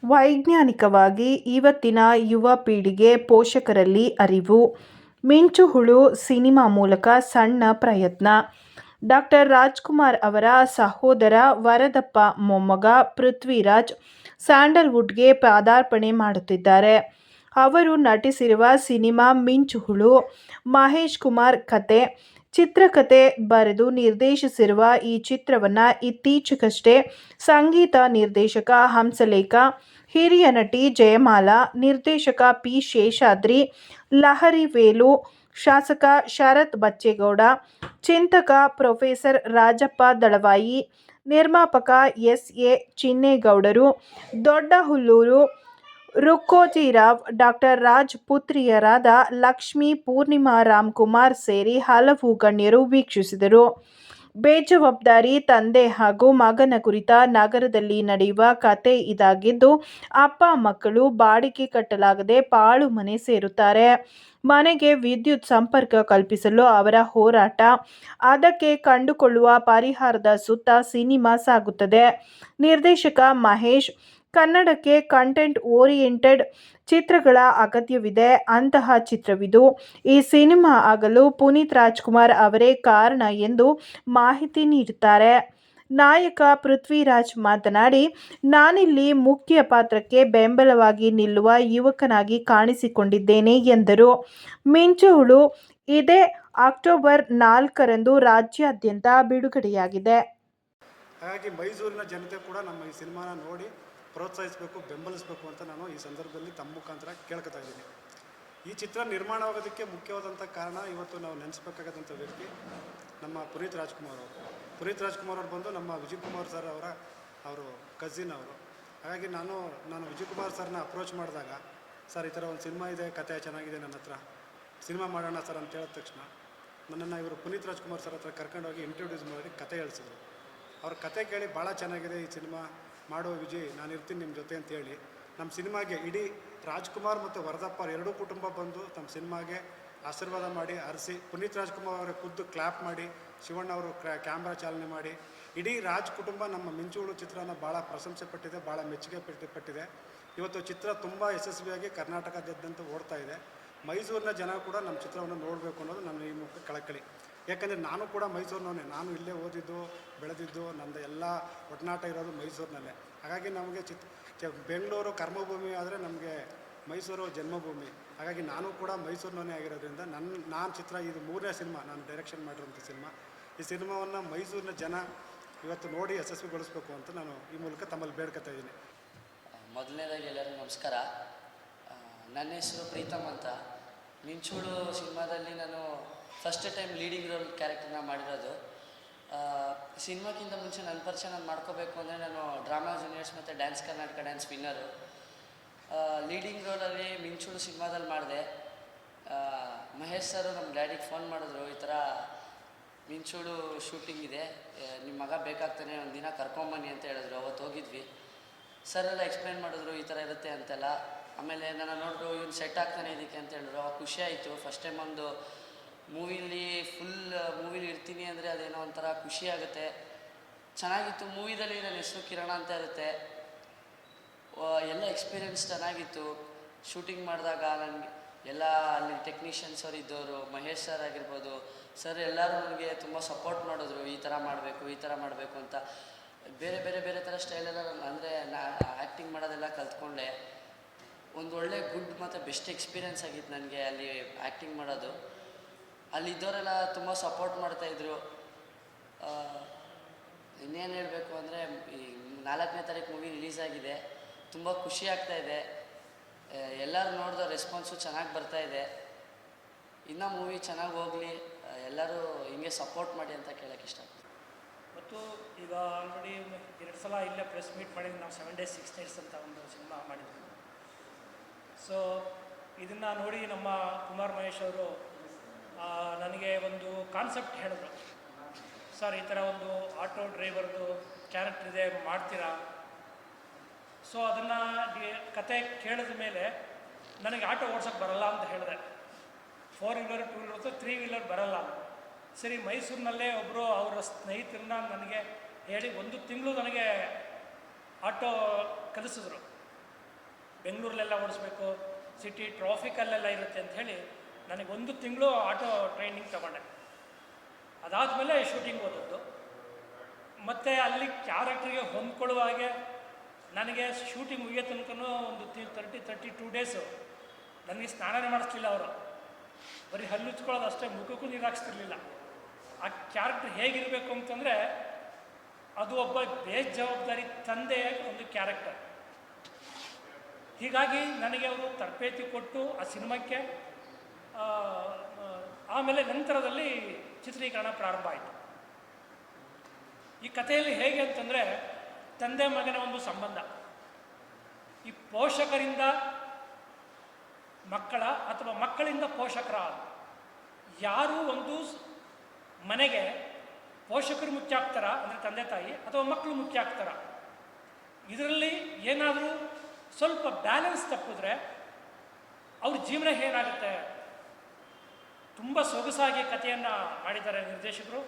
ವೈಜ್ಞಾನಿಕವಾಗಿ ಇವತ್ತಿನ ಯುವ ಪೀಳಿಗೆ ಪೋಷಕರಲ್ಲಿ ಅರಿವು. ಮಿಂಚುಹುಳು ಸಿನಿಮಾ ಮೂಲಕ ಸಣ್ಣ ಪ್ರಯತ್ನ. ಡಾಕ್ಟರ್ ರಾಜ್ಕುಮಾರ್ ಅವರ ಸಹೋದರ ವರದಪ್ಪ ಮೊಮ್ಮಗ ಪೃಥ್ವಿರಾಜ್ ಸ್ಯಾಂಡಲ್ವುಡ್ಗೆ ಪದಾರ್ಪಣೆ ಮಾಡುತ್ತಿದ್ದಾರೆ. ಅವರು ನಟಿಸಿರುವ ಸಿನಿಮಾ ಮಿಂಚುಹುಳು. ಮಹೇಶ್ ಕುಮಾರ್ ಕತೆ. ಚಿತ್ರಕಥೆ ಬರೆದು ನಿರ್ದೇಶಿಸಿರುವ ಈ ಚಿತ್ರವನ್ನು ಇತ್ತೀಚೆಗಷ್ಟೇ ಸಂಗೀತ ನಿರ್ದೇಶಕ ಹಂಸಲೇಖ, ಹಿರಿಯ ನಟಿ ಜಯಮಾಲಾ, ನಿರ್ದೇಶಕ ಪಿ. ಶೇಷಾದ್ರಿ, ಲಹರಿ ವೇಲು, ಶಾಸಕ ಶರತ್ ಬಚ್ಚೇಗೌಡ, ಚಿಂತಕ ಪ್ರೊಫೆಸರ್ ರಾಜಪ್ಪ ದಳವಾಯಿ, ನಿರ್ಮಾಪಕ ಎಸ್. ಎ. ಚಿನ್ನೇಗೌಡರು, ದೊಡ್ಡಹುಲ್ಲೂರು ರುಕ್ಕೋಜಿರಾವ್, ಡಾಕ್ಟರ್ ರಾಜ್ ಪುತ್ರಿಯರಾದ ಲಕ್ಷ್ಮೀ, ಪೂರ್ಣಿಮಾ ರಾಮ್ಕುಮಾರ್ ಸೇರಿ ಹಲವು ಗಣ್ಯರು ವೀಕ್ಷಿಸಿದರು. ಬೇಜವಾಬ್ದಾರಿ ತಂದೆ ಹಾಗೂ ಮಗನ ಕುರಿತ ನಗರದಲ್ಲಿ ನಡೆಯುವ ಕತೆ ಇದಾಗಿದ್ದು, ಅಪ್ಪ ಮಕ್ಕಳು ಬಾಡಿಗೆ ಕಟ್ಟಲಾಗದೆ ಪಾಳು ಮನೆ ಸೇರುತ್ತಾರೆ. ಮನೆಗೆ ವಿದ್ಯುತ್ ಸಂಪರ್ಕ ಕಲ್ಪಿಸಲು ಅವರ ಹೋರಾಟ, ಅದಕ್ಕೆ ಕಂಡುಕೊಳ್ಳುವ ಪರಿಹಾರದ ಸುತ್ತ ಸಿನಿಮಾ ಸಾಗುತ್ತದೆ. ನಿರ್ದೇಶಕ ಮಹೇಶ್, ಕನ್ನಡಕ್ಕೆ ಕಂಟೆಂಟ್ ಓರಿಯೆಂಟೆಡ್ ಚಿತ್ರಗಳ ಅಗತ್ಯವಿದೆ. ಅಂತಹ ಚಿತ್ರವಿದು. ಈ ಸಿನಿಮಾ ಆಗಲು ಪುನೀತ್ ರಾಜ್ಕುಮಾರ್ ಅವರೇ ಕಾರಣ ಎಂದು ಮಾಹಿತಿ ನೀಡುತ್ತಾರೆ. ನಾಯಕ ಪೃಥ್ವಿರಾಜ್ ಮಾತನಾಡಿ, ನಾನಿಲ್ಲಿ ಮುಖ್ಯ ಪಾತ್ರಕ್ಕೆ ಬೆಂಬಲವಾಗಿ ನಿಲ್ಲುವ ಯುವಕನಾಗಿ ಕಾಣಿಸಿಕೊಂಡಿದ್ದೇನೆ ಎಂದರು. ಮಿಂಚುಹುಳು ಇದೇ ಅಕ್ಟೋಬರ್ 4ರಂದು ರಾಜ್ಯಾದ್ಯಂತ ಬಿಡುಗಡೆಯಾಗಿದೆ. ಹಾಗಾಗಿ ಮೈಸೂರಿನ ಜನತೆ ಕೂಡ ನಮ್ಮ ಈ ಸಿನಿಮಾನ ನೋಡಿ ಪ್ರೋತ್ಸಾಹಿಸಬೇಕು, ಬೆಂಬಲಿಸಬೇಕು ಅಂತ ನಾನು ಈ ಸಂದರ್ಭದಲ್ಲಿ ತಮ್ಮ ಮುಖಾಂತರ ಕೇಳ್ಕೊತಾ ಇದ್ದೀನಿ. ಈ ಚಿತ್ರ ನಿರ್ಮಾಣವಾಗೋದಕ್ಕೆ ಮುಖ್ಯವಾದಂಥ ಕಾರಣ, ಇವತ್ತು ನಾವು ನೆನೆಸ್ಬೇಕಾದಂಥ ವ್ಯಕ್ತಿ ನಮ್ಮ ಪುನೀತ್ ರಾಜ್ಕುಮಾರ್ ಅವರು. ಪುನೀತ್ ರಾಜ್ಕುಮಾರ್ ಅವರು ಬಂದು ನಮ್ಮ ವಿಜಯ್ ಕುಮಾರ್ ಸರ್ ಅವರು ಕಸಿನ್ ಅವರು. ಹಾಗಾಗಿ ನಾನು ವಿಜಯ್ ಕುಮಾರ್ ಸರ್ನ ಅಪ್ರೋಚ್ ಮಾಡಿದಾಗ, ಸರ್ ಈ ಥರ ಒಂದು ಸಿನಿಮಾ ಇದೆ, ಕತೆ ಚೆನ್ನಾಗಿದೆ, ನನ್ನ ಹತ್ರ ಸಿನಿಮಾ ಮಾಡೋಣ ಸರ್ ಅಂತ ಹೇಳಿದ ತಕ್ಷಣ ನನ್ನನ್ನು ಇವರು ಪುನೀತ್ ರಾಜ್ಕುಮಾರ್ ಸರ್ ಹತ್ರ ಕರ್ಕೊಂಡೋಗಿ ಇಂಟ್ರೊಡ್ಯೂಸ್ ಮಾಡಿ ಕತೆ ಹೇಳಿಸಿದ್ರು. ಅವ್ರ ಕತೆ ಕೇಳಿ ಭಾಳ ಚೆನ್ನಾಗಿದೆ ಈ ಸಿನಿಮಾ, ಮಾಡೋ ವಿಜಯ್, ನಾನು ಇರ್ತೀನಿ ನಿಮ್ಮ ಜೊತೆ ಅಂತೇಳಿ ನಮ್ಮ ಸಿನಿಮಾಗೆ ಇಡೀ ರಾಜ್ಕುಮಾರ್ ಮತ್ತು ವರದಪ್ಪ ಎರಡೂ ಕುಟುಂಬ ಬಂದು ನಮ್ಮ ಸಿನಿಮಾಗೆ ಆಶೀರ್ವಾದ ಮಾಡಿ ಹರಿಸಿ, ಪುನೀತ್ ರಾಜ್ಕುಮಾರ್ ಅವರ ಖುದ್ದು ಕ್ಲಾಪ್ ಮಾಡಿ, ಶಿವಣ್ಣ ಅವರು ಕ್ಯಾಮ್ರಾ ಚಾಲನೆ ಮಾಡಿ, ಇಡೀ ರಾಜ್ ಕುಟುಂಬ ನಮ್ಮ ಮಿಂಚುಹುಳು ಚಿತ್ರನ ಭಾಳ ಪ್ರಶಂಸೆ ಪಟ್ಟಿದೆ, ಭಾಳ ಮೆಚ್ಚುಗೆ ಪಟ್ಟಿದೆ. ಇವತ್ತು ಚಿತ್ರ ತುಂಬ ಯಶಸ್ವಿಯಾಗಿ ಕರ್ನಾಟಕದಾದ್ಯಂತ ಓಡ್ತಾ ಇದೆ. ಮೈಸೂರಿನ ಜನ ಕೂಡ ನಮ್ಮ ಚಿತ್ರವನ್ನು ನೋಡಬೇಕು ಅನ್ನೋದು ನನ್ನ ಈ ಮುಖ ಕಳಕಳಿ. ಯಾಕಂದರೆ ನಾನು ಕೂಡ ಮೈಸೂರಿನವನೇ, ನಾನು ಇಲ್ಲೇ ಓದಿದ್ದು ಬೆಳೆದಿದ್ದು, ನಮ್ಮದು ಎಲ್ಲ ಒಡನಾಟ ಇರೋದು ಮೈಸೂರಿನಲ್ಲೇ. ಹಾಗಾಗಿ ನಮಗೆ ಬೆಂಗಳೂರು ಕರ್ಮಭೂಮಿ ಆದರೆ ನಮಗೆ ಮೈಸೂರು ಜನ್ಮಭೂಮಿ. ಹಾಗಾಗಿ ನಾನು ಕೂಡ ಮೈಸೂರಿನವನೇ ಆಗಿರೋದ್ರಿಂದ ನಾನು ಚಿತ್ರ ಇದು 3ನೇ ಸಿನಿಮಾ ನಾನು ಡೈರೆಕ್ಷನ್ ಮಾಡಿರೋಂಥ ಸಿನಿಮಾ. ಈ ಸಿನಿಮಾವನ್ನು ಮೈಸೂರಿನ ಜನ ಇವತ್ತು ನೋಡಿ ಯಶಸ್ವಿಗೊಳಿಸ್ಬೇಕು ಅಂತ ನಾನು ಈ ಮೂಲಕ ತಮ್ಮಲ್ಲಿ ಬೇಡ್ಕೊತಾ ಇದ್ದೀನಿ. ಮೊದಲನೇದಾಗಿ ಎಲ್ಲರಿಗೂ ನಮಸ್ಕಾರ. ನನ್ನ ಹೆಸರು ಪ್ರೀತಮ್ ಅಂತ. ಮಿಂಚುಹುಳು ಸಿನಿಮಾದಲ್ಲಿ ನಾನು ಫಸ್ಟ್ ಟೈಮ್ ಲೀಡಿಂಗ್ ರೋಲ್ ಕ್ಯಾರೆಕ್ಟರ್ನ ಮಾಡಿರೋದು. ಸಿನಿಮಾಕ್ಕಿಂತ ಮುಂಚೆ ನನ್ನ ಪರಿಚಯ ನಾನು ಮಾಡ್ಕೋಬೇಕು ಅಂದರೆ ನಾನು ಡ್ರಾಮಾ ಜೂನಿಯರ್ಸ್ ಮತ್ತು dance Karnataka dance winner. Leading ರೋಲಲ್ಲಿ ಮಿಂಚುಹುಳು ಸಿನಿಮಾದಲ್ಲಿ ಮಾಡಿದೆ. ಮಹೇಶ್ ಸರು ನಮ್ಮ ಡ್ಯಾಡಿಗೆ ಫೋನ್ ಮಾಡಿದ್ರು, ಈ ಥರ ಮಿಂಚುಹುಳು ಶೂಟಿಂಗ್ ಇದೆ, ನಿಮ್ಮ ಮಗ ಬೇಕಾಗ್ತಾನೆ, ಒಂದು ದಿನ ಕರ್ಕೊಂಬನ್ನಿ ಅಂತ ಹೇಳಿದ್ರು. ಅವತ್ತು ಹೋಗಿದ್ವಿ. ಸರೆಲ್ಲ ಎಕ್ಸ್ಪ್ಲೇನ್ ಮಾಡಿದ್ರು, ಈ ಥರ ಇರುತ್ತೆ ಅಂತೆಲ್ಲ. ಆಮೇಲೆ ನನ್ನ ನೋಡಿದ್ರು, ಇವ್ನು ಸೆಟ್ ಆಗ್ತಾನೆ ಇದಕ್ಕೆ ಅಂತ ಹೇಳಿದ್ರು. ಅವಾಗ ಖುಷಿ ಆಯಿತು. ಫಸ್ಟ್ ಟೈಮ್ ಒಂದು ಮೂವಿಲಿ ಇರ್ತೀನಿ ಅಂದರೆ ಅದೇನೋ ಒಂಥರ ಖುಷಿ ಆಗುತ್ತೆ. ಚೆನ್ನಾಗಿತ್ತು. ಮೂವಿದಲ್ಲಿ ನನ್ನ ಹೆಸರು ಕಿರಣ ಅಂತ ಇರುತ್ತೆ. ಎಲ್ಲ ಎಕ್ಸ್ಪೀರಿಯೆನ್ಸ್ ಚೆನ್ನಾಗಿತ್ತು. ಶೂಟಿಂಗ್ ಮಾಡಿದಾಗ ನನಗೆ ಎಲ್ಲ ಅಲ್ಲಿ ಟೆಕ್ನಿಷಿಯನ್ಸ್ ಅವರು ಇದ್ದವರು, ಮಹೇಶ್ ಸರ್ ಆಗಿರ್ಬೋದು, ಸರ್ ಎಲ್ಲರೂ ನನಗೆ ತುಂಬ ಸಪೋರ್ಟ್ ಮಾಡಿದ್ರು. ಈ ಥರ ಮಾಡಬೇಕು ಅಂತ. ಬೇರೆ ಥರ ಸ್ಟೈಲೆಲ್ಲ ಅಂದರೆ ಆ್ಯಕ್ಟಿಂಗ್ ಮಾಡೋದೆಲ್ಲ ಕಲ್ತ್ಕೊಂಡೆ. ಒಂದು ಒಳ್ಳೆ ಗುಡ್ ಮತ್ತು ಬೆಸ್ಟ್ ಎಕ್ಸ್ಪೀರಿಯೆನ್ಸ್ ಆಗಿತ್ತು ನನಗೆ ಅಲ್ಲಿ ಆ್ಯಕ್ಟಿಂಗ್ ಮಾಡೋದು. ಅಲ್ಲಿದ್ದವರೆಲ್ಲ ತುಂಬ ಸಪೋರ್ಟ್ ಮಾಡ್ತಾಯಿದ್ರು. ಇನ್ನೇನು ಹೇಳಬೇಕು ಅಂದರೆ, ಈ 4ನೇ ತಾರೀಕು ಮೂವಿ ರಿಲೀಸ್ ಆಗಿದೆ. ತುಂಬ ಖುಷಿ ಆಗ್ತಾಯಿದೆ. ಎಲ್ಲರೂ ನೋಡಿದ ರೆಸ್ಪಾನ್ಸು ಚೆನ್ನಾಗಿ ಬರ್ತಾಯಿದೆ. ಇನ್ನೂ ಮೂವಿ ಚೆನ್ನಾಗಿ ಹೋಗಲಿ, ಎಲ್ಲರೂ ಹಿಂಗೆ ಸಪೋರ್ಟ್ ಮಾಡಿ ಅಂತ ಕೇಳೋಕ್ಕೆ ಇಷ್ಟಪಡ್ತೀನಿ. ಮತ್ತು ಈಗ ಆಲ್ರೆಡಿ 2 ಸಲ ಇಲ್ಲೇ ಪ್ರೆಸ್ ಮೀಟ್ ಮಾಡಿದ್ವಿ. ನಾವು 7 Days 6 Nights ಅಂತ ಒಂದು ಸಿನಿಮಾ ಮಾಡಿದ್ವಿ. ಸೊ ಇದನ್ನು ನೋಡಿ ನಮ್ಮ ಕುಮಾರ್ ಮಹೇಶ್ ಅವರು ನನಗೆ ಒಂದು ಕಾನ್ಸೆಪ್ಟ್ ಹೇಳಿದ್ರು. ಸರ್ ಈ ಥರ ಒಂದು ಆಟೋ ಡ್ರೈವರ್ದು ಕ್ಯಾರೆಕ್ಟರ್ ಇದೆ, ಮಾಡ್ತೀರಾ? ಸೊ ಅದನ್ನು ಕತೆ ಕೇಳಿದ ಮೇಲೆ ನನಗೆ ಆಟೋ ಓಡ್ಸೋಕ್ಕೆ ಬರಲ್ಲ ಅಂತ ಹೇಳಿದೆ. 4 ವೀಲರ್ 2 ವೀಲರ್ 3 ವೀಲರ್ ಬರಲ್ಲ. ಸರಿ, ಮೈಸೂರಿನಲ್ಲೇ ಒಬ್ಬರು ಅವರ ಸ್ನೇಹಿತರನ್ನ ನನಗೆ ಹೇಳಿ 1 ತಿಂಗಳು ನನಗೆ ಆಟೋ ಕಲಿಸಿದ್ರು. ಬೆಂಗಳೂರಲ್ಲೆಲ್ಲ ಓಡಿಸ್ಬೇಕು, ಸಿಟಿ ಟ್ರಾಫಿಕಲ್ಲೆಲ್ಲ ಇರುತ್ತೆ ಅಂಥೇಳಿ ನನಗೆ 1 ತಿಂಗಳು ಆಟೋ ಟ್ರೈನಿಂಗ್ ತಗೊಂಡೆ. ಅದಾದಮೇಲೆ ಶೂಟಿಂಗ್ ಹೋದದ್ದು. ಮತ್ತು ಅಲ್ಲಿ ಕ್ಯಾರೆಕ್ಟ್ರಿಗೆ ಹೊಂದ್ಕೊಳ್ಳುವ ಹಾಗೆ ನನಗೆ ಶೂಟಿಂಗ್ ಮುಗಿಯೋ ತನಕ ಒಂದು 32 ಡೇಸು ನನಗೆ ಸ್ನಾನನೇ ಮಾಡಿಸ್ಲಿಲ್ಲ ಅವರು. ಬರೀ ಹಲ್ಲುಚ್ಕೊಳ್ಳೋದು ಅಷ್ಟೇ, ಮುಖಕ್ಕೂ ನೀರು ಹಾಕ್ಸ್ತಿರ್ಲಿಲ್ಲ. ಆ ಕ್ಯಾರೆಕ್ಟರ್ ಹೇಗಿರಬೇಕು ಅಂತಂದರೆ ಅದು ಒಬ್ಬ ಬೇಜವಾಬ್ದಾರಿ ತಂದೆಯ ಒಂದು ಕ್ಯಾರೆಕ್ಟರ್. ಹೀಗಾಗಿ ನನಗೆ ಅವರು ತರಬೇತಿ ಕೊಟ್ಟು ಆ ಸಿನಿಮಾಕ್ಕೆ ಆಮೇಲೆ ನಂತರದಲ್ಲಿ ಚಿತ್ರೀಕರಣ ಪ್ರಾರಂಭ ಆಯಿತು. ಈ ಕಥೆಯಲ್ಲಿ ಹೇಗೆ ಅಂತಂದರೆ ತಂದೆ ಮಗನ ಒಂದು ಸಂಬಂಧ, ಈ ಪೋಷಕರಿಂದ ಮಕ್ಕಳ ಅಥವಾ ಮಕ್ಕಳಿಂದ ಪೋಷಕರ, ಯಾರು ಒಂದು ಮನೆಗೆ ಪೋಷಕರು ಮುಖ್ಯ ಆಗ್ತಾರ ಅಂದರೆ ತಂದೆ ತಾಯಿ, ಅಥವಾ ಮಕ್ಕಳು ಮುಖ್ಯ ಆಗ್ತಾರ, ಇದರಲ್ಲಿ ಏನಾದರೂ ಸ್ವಲ್ಪ ಬ್ಯಾಲೆನ್ಸ್ ತಪ್ಪಿದ್ರೆ ಅವ್ರ ಜೀವನ ಏನಾಗುತ್ತೆ. ತುಂಬ ಸೊಗಸಾಗಿ ಕಥೆಯನ್ನು ಮಾಡಿದ್ದಾರೆ ನಿರ್ದೇಶಕರು.